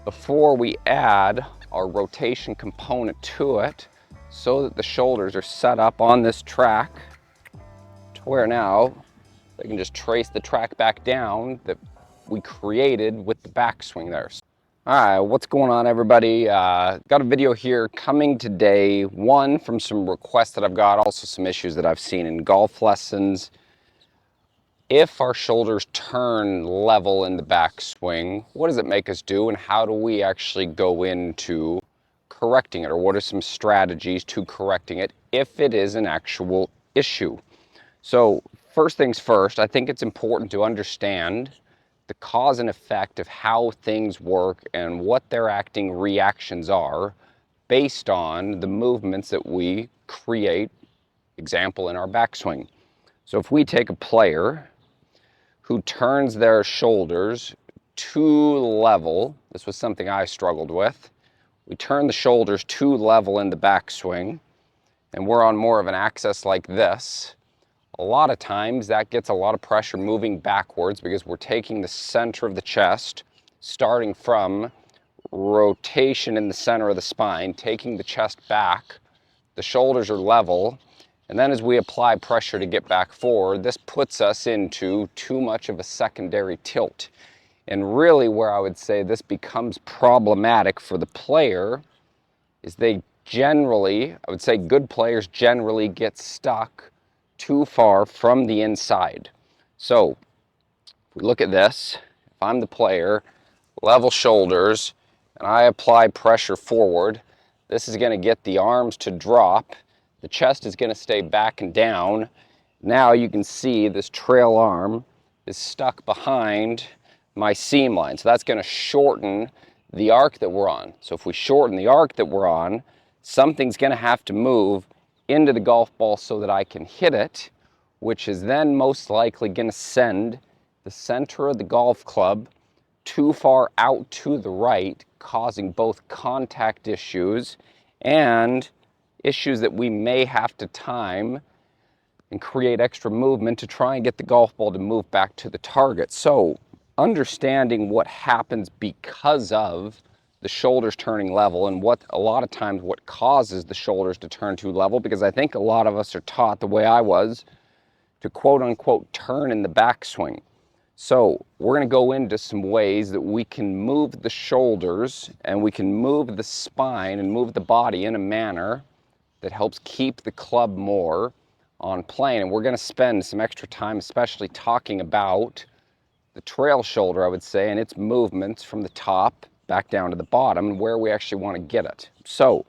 before we add our rotation component to it, so that the shoulders are set up on this track to where now they can just trace the track back down that we created with the backswing there. All right, what's going on, everybody? Got a video here coming today, one from some requests that I've got, also some issues that I've seen in golf lessons. If our shoulders turn level in the backswing, what does it make us do, and how do we actually go into correcting it, or what are some strategies to correcting it if it is an actual issue? So first things first, I think it's important to understand the cause and effect of how things work and what their acting reactions are based on the movements that we create, example in our backswing. So if we take a player who turns their shoulders too level, this was something I struggled with, we turn the shoulders too level in the backswing and we're on more of an axis like this, a lot of times that gets a lot of pressure moving backwards because we're taking the center of the chest, starting from rotation in the center of the spine, taking the chest back, the shoulders are level, and then as we apply pressure to get back forward, this puts us into too much of a secondary tilt. And really where I would say this becomes problematic for the player is they generally, I would say good players generally get stuck too far from the inside. So if we look at this, if I'm the player, level shoulders, and I apply pressure forward, this is going to get the arms to drop, the chest is going to stay back and down. Now you can see this trail arm is stuck behind my seam line, so that's going to shorten the arc that we're on. So if we shorten the arc that we're on, something's going to have to move into the golf ball so that I can hit it, which is then most likely going to send the center of the golf club too far out to the right, causing both contact issues and issues that we may have to time and create extra movement to try and get the golf ball to move back to the target. So understanding what happens because of the shoulders turning level, and what a lot of times what causes the shoulders to turn too level, because I think a lot of us are taught the way I was to quote unquote turn in the backswing. So we're going to go into some ways that we can move the shoulders and we can move the spine and move the body in a manner that helps keep the club more on plane. And we're going to spend some extra time especially talking about the trail shoulder, I would say, and its movements from the top back down to the bottom and where we actually want to get it. So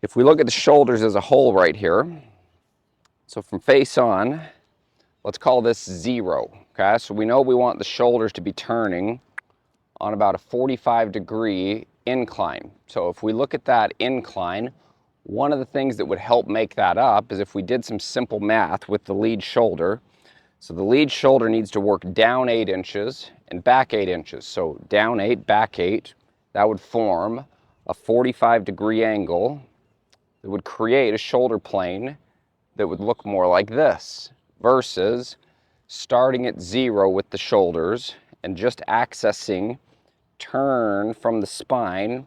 if we look at the shoulders as a whole right here, so from face on, let's call this 0, okay? So we know we want the shoulders to be turning on about a 45-degree incline. So if we look at that incline, one of the things that would help make that up is if we did some simple math with the lead shoulder. So the lead shoulder needs to work down 8 inches and back 8 inches. So down 8, back 8, that would form a 45-degree angle that would create a shoulder plane that would look more like this, versus starting at 0 with the shoulders and just accessing turn from the spine,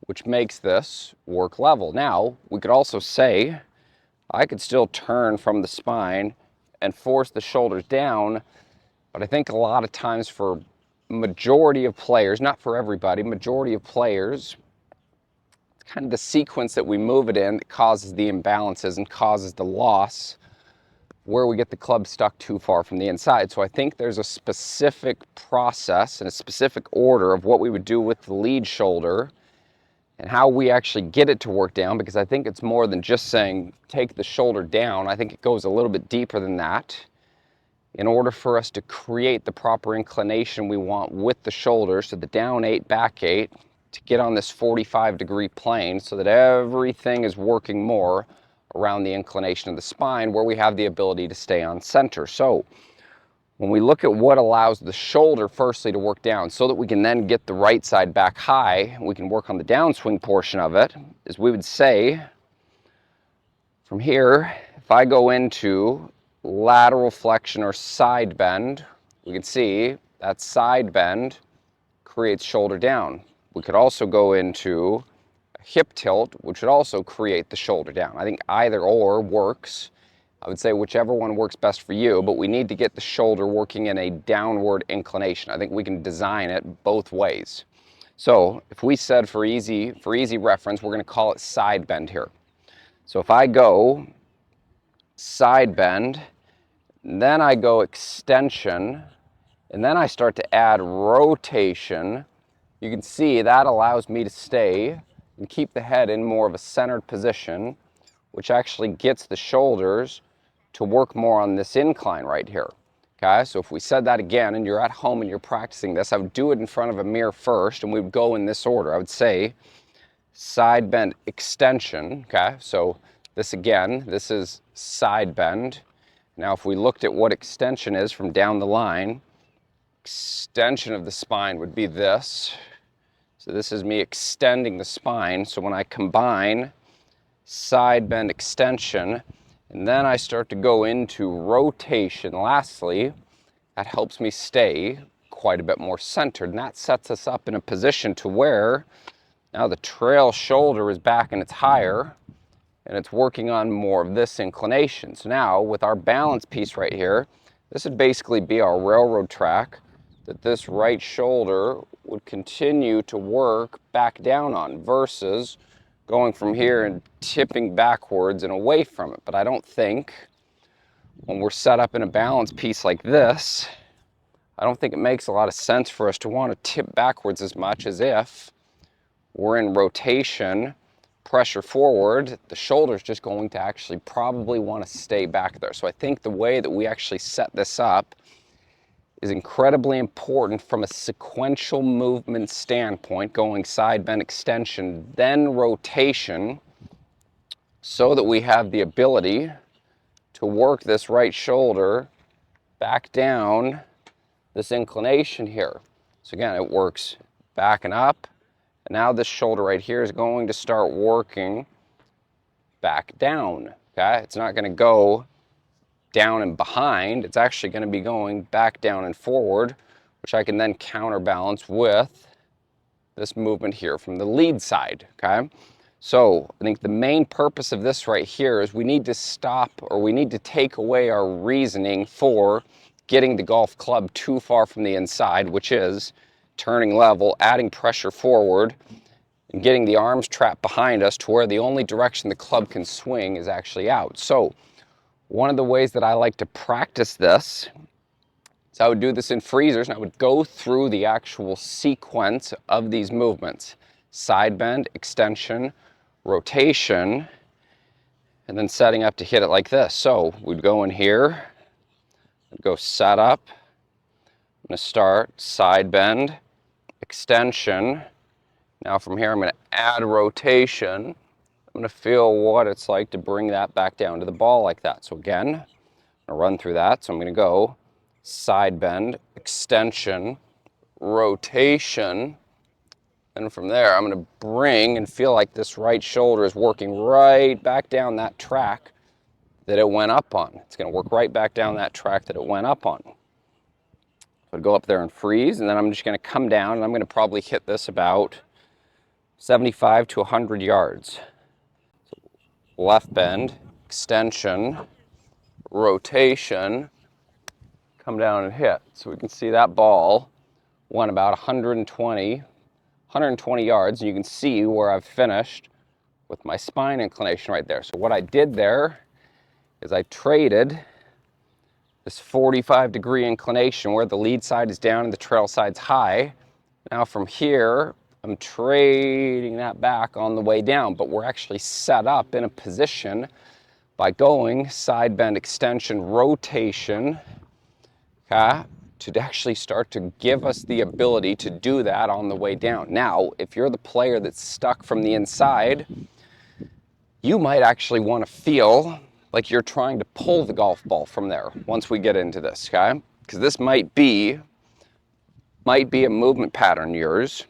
which makes this work level. Now, we could also say, I could still turn from the spine and force the shoulders down, but I think a lot of times for majority of players, not for everybody, majority of players, it's kind of the sequence that we move it in that causes the imbalances and causes the loss where we get the club stuck too far from the inside. So I think there's a specific process and a specific order of what we would do with the lead shoulder and how we actually get it to work down, because I think it's more than just saying take the shoulder down. I think it goes a little bit deeper than that in order for us to create the proper inclination we want with the shoulder, so the down 8, back 8, to get on this 45-degree plane so that everything is working more around the inclination of the spine, where we have the ability to stay on center. So when we look at what allows the shoulder firstly to work down so that we can then get the right side back high, we can work on the downswing portion of it, is we would say from here, if I go into lateral flexion or side bend, we can see that side bend creates shoulder down. We could also go into a hip tilt, which would also create the shoulder down. I think either or works. I would say whichever one works best for you, but we need to get the shoulder working in a downward inclination. I think we can design it both ways. So if we said for easy reference, we're going to call it side bend here. So if I go side bend, then I go extension, and then I start to add rotation, you can see that allows me to stay and keep the head in more of a centered position, which actually gets the shoulders to work more on this incline right here. Okay, so if we said that again and you're at home and you're practicing this, I would do it in front of a mirror first and we would go in this order. I would say side bend extension. Okay, so this again, this is side bend. Now if we looked at what extension is from down the line, extension of the spine would be this. So this is me extending the spine. So when I combine side bend extension, and then I start to go into rotation lastly, that helps me stay quite a bit more centered. And that sets us up in a position to where now the trail shoulder is back and it's higher, and it's working on more of this inclination. So now with our balance piece right here, this would basically be our railroad track that this right shoulder would continue to work back down on versus going from here and tipping backwards and away from it. But I don't think when we're set up in a balance piece like this, I don't think it makes a lot of sense for us to want to tip backwards as much as if we're in rotation, pressure forward, the shoulder's just going to actually probably want to stay back there. So I think the way that we actually set this up is incredibly important from a sequential movement standpoint, going side bend extension, then rotation, so that we have the ability to work this right shoulder back down this inclination here. So again, it works back and up, and now this shoulder right here is going to start working back down. Okay, it's not going to go down and behind, it's actually going to be going back down and forward, which I can then counterbalance with this movement here from the lead side. Okay, so I think the main purpose of this right here is we need to stop, or we need to take away our reasoning for getting the golf club too far from the inside, which is turning level, adding pressure forward, and getting the arms trapped behind us to where the only direction the club can swing is actually out. So one of the ways that I like to practice this is I would do this in freezers, and I would go through the actual sequence of these movements. Side bend, extension, rotation, and then setting up to hit it like this. So we'd go in here, I'd go set up, I'm going to start side bend, extension. Now from here I'm going to add rotation. I'm going to feel what it's like to bring that back down to the ball like that. So again, I'm going to run through that. So I'm going to go side bend, extension, rotation, and from there I'm going to bring and feel like this right shoulder is working right back down that track that it went up on. It's going to work right back down that track that it went up on. So I'd go up there and freeze, and then I'm just going to come down, and I'm going to probably hit this about 75 to 100 yards. Left bend, extension, rotation, come down and hit. So we can see that ball went about 120 yards, and you can see where I've finished with my spine inclination right there. So what I did there is I traded this 45-degree inclination where the lead side is down and the trail side's high. Now from here, I'm trading that back on the way down, but we're actually set up in a position by going side bend, extension, rotation, okay, to actually start to give us the ability to do that on the way down. Now, if you're the player that's stuck from the inside, you might actually want to feel like you're trying to pull the golf ball from there once we get into this, okay? Because this might be a movement pattern yours.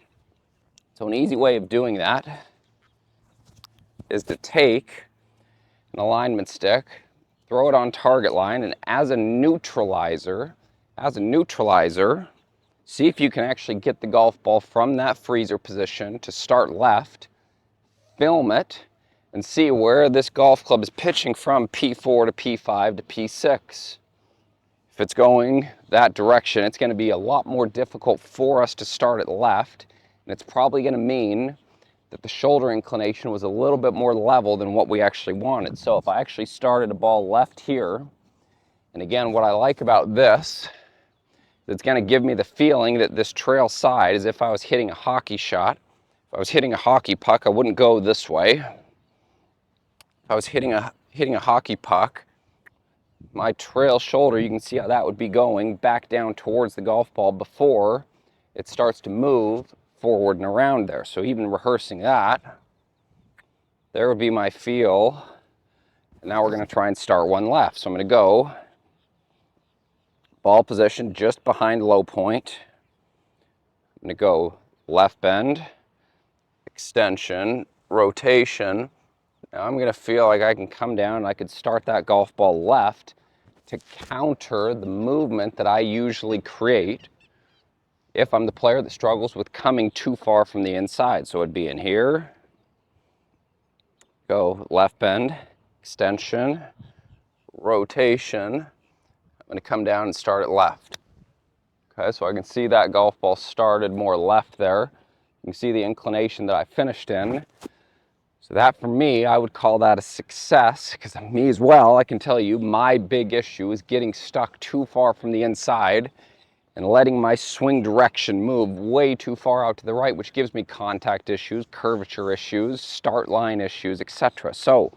So an easy way of doing that is to take an alignment stick, throw it on target line, and as a neutralizer, See if you can actually get the golf ball from that freezer position to start left, film it, and see where this golf club is pitching from P4 to P5 to P6. If it's going that direction, it's going to be a lot more difficult for us to start at left, and it's probably going to mean that the shoulder inclination was a little bit more level than what we actually wanted. So if I actually started a ball left here, and again, what I like about this, it's going to give me the feeling that this trail side is if I was hitting a hockey shot. If I was hitting a hockey puck, I wouldn't go this way. If I was hitting a hockey puck, my trail shoulder, you can see how that would be going back down towards the golf ball before it starts to move forward and around there. So even rehearsing that, there would be my feel. And now we're going to try and start one left. So I'm going to go ball position just behind low point. I'm going to go left bend, extension, rotation. Now I'm going to feel like I can come down and I could start that golf ball left to counter the movement that I usually create if I'm the player that struggles with coming too far from the inside. So it'd be in here, go left bend, extension, rotation. I'm going to come down and start it left. Okay, so I can see that golf ball started more left there. You can see the inclination that I finished in. So that for me, I would call that a success, because me as well, I can tell you my big issue is getting stuck too far from the inside and letting my swing direction move way too far out to the right, which gives me contact issues, curvature issues, start line issues, etc. So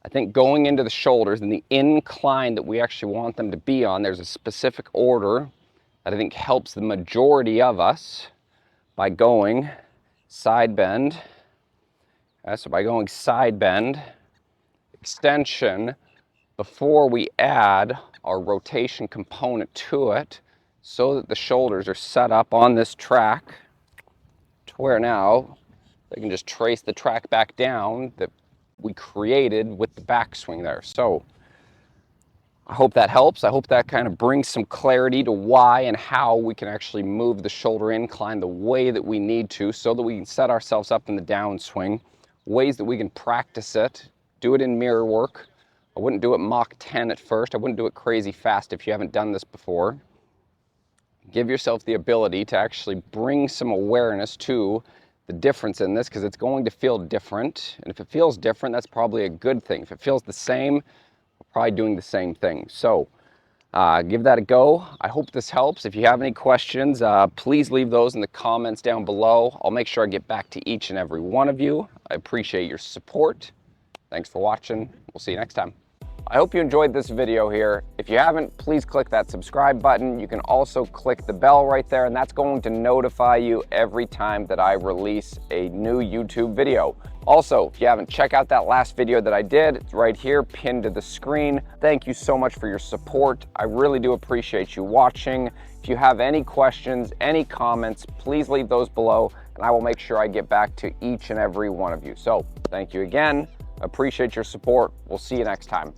I think going into the shoulders and the incline that we actually want them to be on, there's a specific order that I think helps the majority of us by going side bend. So by going side bend, extension, before we add our rotation component to it, so that the shoulders are set up on this track to where now they can just trace the track back down that we created with the backswing there. So I hope that helps. I hope that kind of brings some clarity to why and how we can actually move the shoulder incline the way that we need to, so that we can set ourselves up in the downswing, ways that we can practice it, do it in mirror work. I wouldn't do it Mach 10 at first. I wouldn't do it crazy fast if you haven't done this before. Give yourself the ability to actually bring some awareness to the difference in this, because it's going to feel different. And if it feels different, that's probably a good thing. If it feels the same, we're probably doing the same thing. So give that a go. I hope this helps. If you have any questions, please leave those in the comments down below. I'll make sure I get back to each and every one of you. I appreciate your support. Thanks for watching. We'll see you next time. I hope you enjoyed this video here. If you haven't, please click that subscribe button. You can also click the bell right there, and that's going to notify you every time that I release a new YouTube video. Also, if you haven't, check out that last video that I did. It's right here, pinned to the screen. Thank you so much for your support. I really do appreciate you watching. If you have any questions, any comments, please leave those below, and I will make sure I get back to each and every one of you. So, thank you again. Appreciate your support. We'll see you next time.